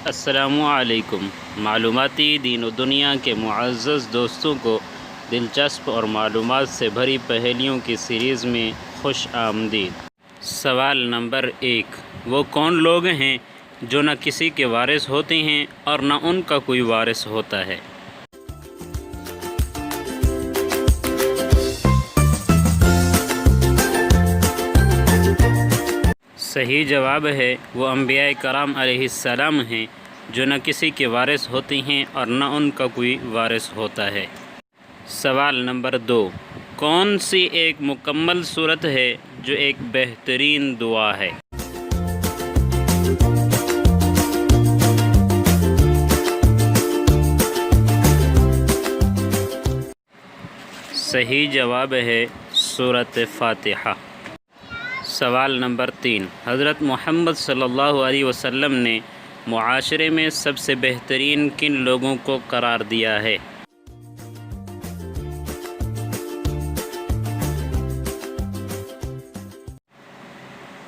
السلام علیکم۔ معلوماتی دین و دنیا کے معزز دوستوں کو دلچسپ اور معلومات سے بھری پہیلیوں کی سیریز میں خوش آمدید۔ سوال نمبر 1، وہ کون لوگ ہیں جو نہ کسی کے وارث ہوتے ہیں اور نہ ان کا کوئی وارث ہوتا ہے؟ صحیح جواب ہے وہ انبیاء کرام علیہ السلام ہیں جو نہ کسی کے وارث ہوتے ہیں اور نہ ان کا کوئی وارث ہوتا ہے۔ سوال نمبر 2، کون سی ایک مکمل صورت ہے جو ایک بہترین دعا ہے؟ صحیح جواب ہے سورۃ فاتحہ۔ سوال نمبر 3، حضرت محمد صلی اللہ علیہ وسلم نے معاشرے میں سب سے بہترین کن لوگوں کو قرار دیا ہے؟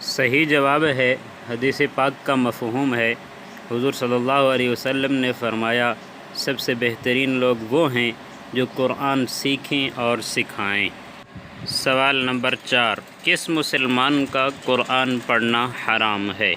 صحیح جواب ہے حدیث پاک کا مفہوم ہے، حضور صلی اللہ علیہ وسلم نے فرمایا سب سے بہترین لوگ وہ ہیں جو قرآن سیکھیں اور سکھائیں۔ سوال نمبر 4، کس مسلمان کا قرآن پڑھنا حرام ہے؟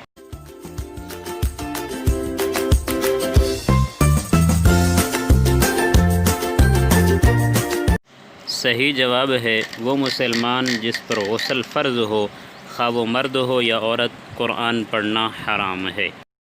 صحیح جواب ہے وہ مسلمان جس پر غسل فرض ہو، خواہ وہ مرد ہو یا عورت، قرآن پڑھنا حرام ہے۔